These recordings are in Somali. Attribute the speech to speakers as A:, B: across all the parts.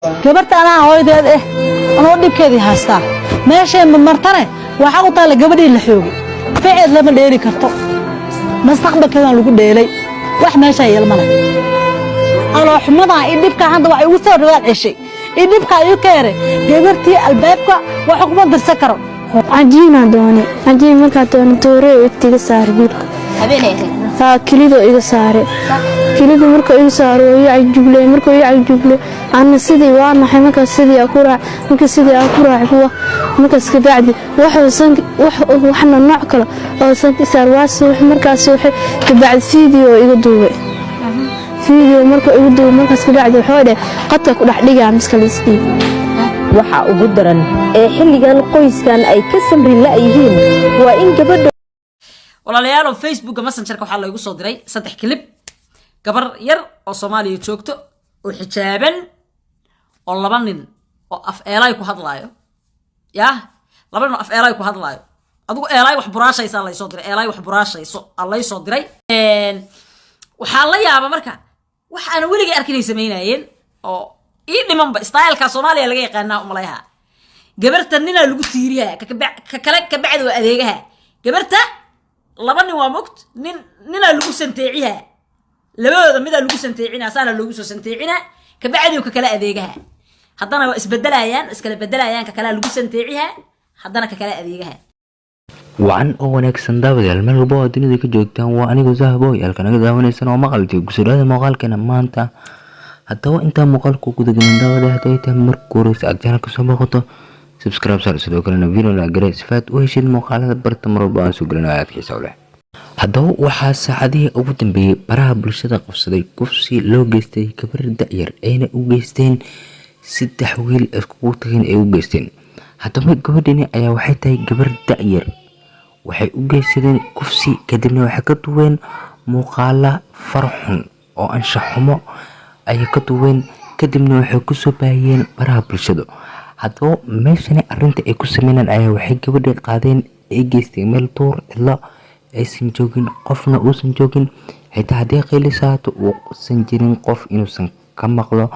A: gabarta anaa hooyadeed anoo dhibkeedii haystaa meeshay martane waxa u taala gabadhii la xoogay ficil lama dheeli karto mustaqbalkeedan lagu dheelay wax meesha yeelmana aloo xumada dhibka hadda wax ugu soo dhawaad ceshay dhibka ay keenay gabartii albaabka wax kuma dirsan karo
B: cajiina doone cajiin marka doone toore waqtiga saar wiilka
C: habeenay
B: kilido iga saare kilido marka iga saaro ay juble marka ay juble aan sidii waa naxay marka sidii aku raac marka sidii aku raac kuwa marka iska bacdi waxna nooc kale oo san saar waas markaas waxa ka bacdi video iga duubay video marka iga duubay marka iska bacdi waxa qadka ku dhax dhigaa miskaliistii
C: waxa ugu daran ee xilligan qoyskan ay ka samri la yihiin waa in gabadha
D: walaalayaal Facebook messengerka waxa la igu soo diray 3 clip gabar yar oo Soomaaliya joogto oo xijaaban oo laba nin oo af eelay ku hadlaayo laba nin oo af eelay ku hadlaayo adigu eelay wax buraashaysa la soo diray eelay wax buraashayso alla soo diray waxa la yaaba marka wax aan weliga arkinay sameynayeen oo dhimanba styleka Soomaaliya laga yaqaanaa umaleeyaha gabartan nina lagu tiiriyaa ka kale ka bacdo adeegaha gabarta laba nin waa mogt nina lagu santeeciyaa labadooda mid lagu santeecina saana lagu soo santeecina ka bacdo ka kale adeegaha haddana waa isbedelayaan iskala bedelayaan ka kale lagu santeeciyaa haddana ka kale adeegaha
E: وعن أول سنداوي الملبو الدنيا ذيك جوتان وأنا جزاهبوي الكنا جزاهوني سنة ومقالتي قصير هذا مقال كنا ما أنت حتى وأنت مقالكو كده من داوي هذا يتم كورس أجانا كسبة خطة سبسكرايب صار سلوك لنا فيديو لا جريس فات وإيش المقالة برتم ربع سجلنا آيات كيسولة حتى وحاس عادية أبدا ببرها بالشدة قفصدي كفسي لو جستي كبر داير أين أوجستين ست حويل اسكوتين أوجستين حتى ما جودني أيا وحيتها كبر داير waxay u geysadeen kufsi kadibna waxa ka duween muuqaala farxun oo anshax xumo ay ka duween kadibna waxay ku soo baahiyeen baraha bulshada hadoo meeshani arinta ay ku sameeyeen ayaa waxay gabadha qaadeen ay geysteen meel toor ila aysan joogin qofna uusan joogin xitaa hadii qaylisaato uu san jirin qof inuusan ka maqlo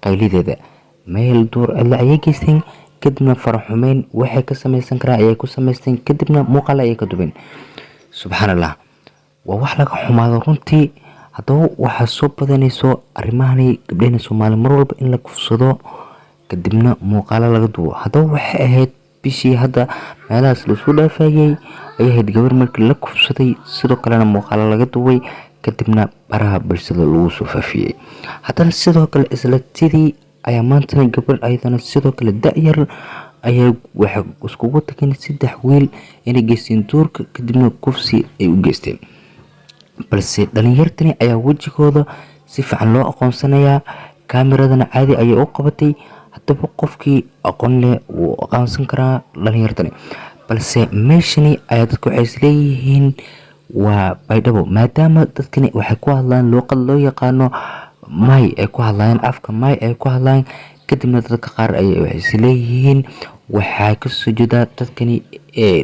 E: qaylideeda meel toor ila ay geysteen kadibna farxumeen waxay ka sameeysan karaa ay ku sameysteen kadibna muuqaal ay ka dubeen subhanallah waa wax laga xumaado runtii hadoo waxa soo badanayso arimahani gabdhaha Soomaali mar walba in la kufsado kadibna muuqaal laga dubo hadoo waxay ahayd bishii hadda meelahaas la soo dhaafayay ay ahayd gabar markii la kufsaday sidoo kalena muuqaal laga dubay kadibna baraha bulshada lagu soo faafiyay haddana sidoo kale isla tidii ayaa maanta gabar ayadana sidoo kale da'yar ayaa waxa iskugu tageen 3 wiil inay geysteen duurka kadibna kufsi ay u geysteen balse dhalinyartani ayaa wajigooda si fiican loo aqoonsanayaa kaameradana caadi ayay u qabatay hadaba qofkii aqoon leh uu aqoonsan karaa dhalinyartani balse meeshani ayaa dadku waxay isleeyihiin waa baydhabo maadaama dadkani waxay ku hadlaan luqad loo yaqaano may ay ku hadlaan afka may ay ku hadlaan kadibna dadka qaar ay waxay leeyihiin waxa ka soo jeeda dadkani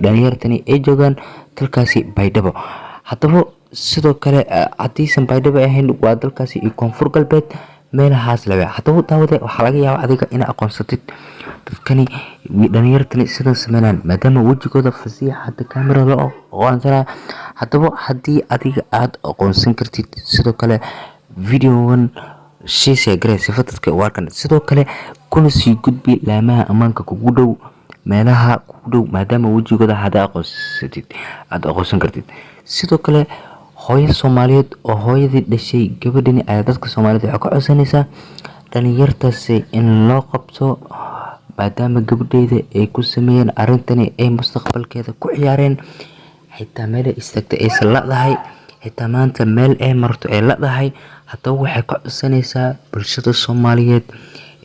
E: dhalinyartani ay joogan dalkaasi baydhabo hadaba sidoo kale hadiisan baydhabo ahayn waa dalkaasi iyo koonfur galbeed meelahaas laga hadaba daawada waxa laga yaabaa adiga in aqoonsatid dadkani dhalinyartani sida sameeyaan maadaama wajigooda fasiixada kaamira loo aqoonsana hadaba hadii adiga aad aqoonsan kartid sidoo kale videowan sheesha gareysay dadka warkan sidoo kale kuna sii gudbi laamaha amaanka kugu dhow meelaha kugu dhow maadaama wajigooda hada aqoonsan kartid sidoo kale hooyo Soomaaliyeed oo hooyadii dhashay gabadhani ayaa dadka Soomaaliyeed waxa ka codsanaysa dhalinyartaasi in loo qabto maadaama gabadheeda ay ku sameeyeen arintani ay mustaqbalkeeda ku ciyaareen xitaa meel istaagta ay salaadahay xitaa maanta meel ay marto ay ladahay haddaba waxay ka codsanaysaa bulshada Soomaaliyeed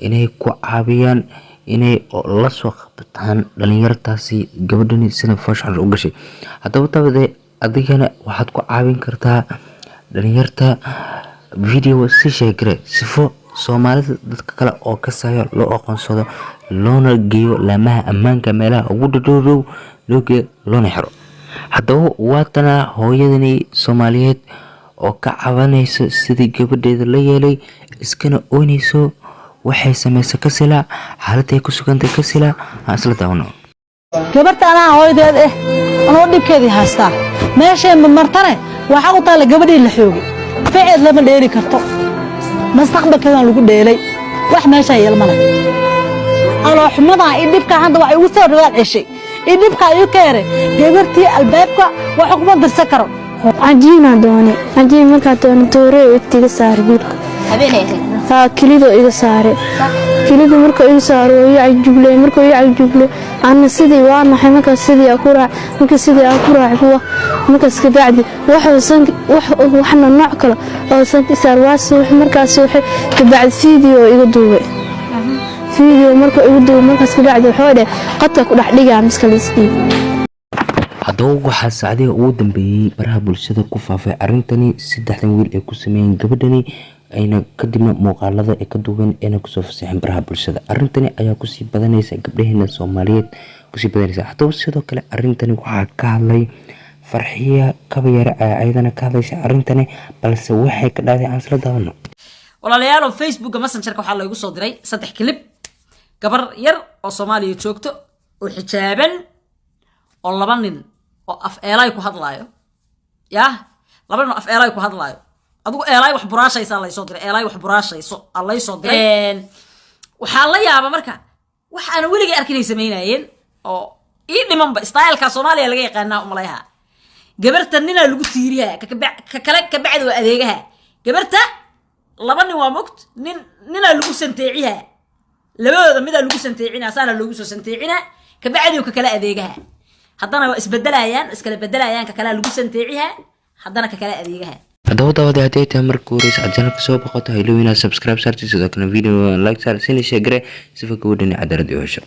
E: inay ku caawiyaan inay la soo qabtaan dhalinyartaasi gabadhani sida fashion u gashay haddaba tabade adigana waxaad ku caawin kartaa dhalinyarta video si sheegre sifo Soomaalida dadka kale oo ka sayo loo aqoonsado loona geeyo laamaha amaanka meelaha ugu dhadhow loona xiro haddaba waatana hooyadani Soomaaliyeed oo ka cabanayso sidii gabadheeda la yeelay iskana oonayso waxay samaysa ka silaa xaaladday ku sugantay ka silaa aan isla daawano.
A: gabarta anaa hooyadeed anoo dhibkeedii haystaa meeshay martane waxaa u taala gabadhii la xoogay ficil lama dheeli karto mustaqbalkeedan lagu dheelay wax meesha yeelmana aloo xumadaa i dhibka hadda wax igu soo dhawaad ceshay i dhibka igu keere gabartii albaabka wax kuma dirsan karo
B: cajiina doone cajiin markaa doone toore igtiga saar wiilka kilido iga saare kilidu marka iga saaro iyo cajuble marka iyo cajuble ana sidii waa naxay marka sidii aku raac marka sidii aku raac kuwa markaas ka bacdi waxna nooc kale oo san saar waas markaas waxa ka bacdi video iga duubay video marka iga duubay markaas ka bacdi waxa qadka ku dhax dhigaa miskaliistii
E: haddaba waxaa saacadihii ugu dambeeyey baraha bulshada ku faafay arrintani saddexdan wiil ay ku sameeyeen gabadhani ayna kadibna muuqaalada ay ka duubeen ayna kusoo fasaxeen baraha bulshada. arrintani ayaa kusii badanaysa gabdhaheena Soomaaliyeed kusii badanaysa. haddaba sidoo kale arrintani waxaa ka hadlay Farxiya Kabayare ayadana ka hadlaysa arrintani balse waxay ka dhacday aan isla daawano.
D: walaalayaal Facebook Messenger-ka waxaa lagu soo diray 3 clip gabar yar oo Soomaaliya joogto oo xijaaban oo laba nin oo af eelay ku hadlaayo laba nin oo af eelay ku hadlaayo adigu eelay wax buraashaysa la soo diray eelay wax buraashayso alla soo diray waxa la yaaba marka wax aan weliga arkin ay sameynayeen oo ii dhimanba style-ka Soomaaliya laga yaqaan u malayaha gabarta nina lagu tiiriyaa ka kale ka bacdi waa adeegaha gabarta laba nin waa mugt nina lagu santeeciyaa labadooda mid lagu santeecina saana lagu soo santeecina ka bacdi ka kale adeegaha haddana waa isbedelayaan iskala bedelayaan ka kale lagu santeeciyaa haddana ka kale adeegaha.
E: haddaba daawada haddii tahay markii hore channelka soo boqoto ha ilowina subscribe saarti sidoo kale video like saar si share si gabadhani cadaalad u hesho.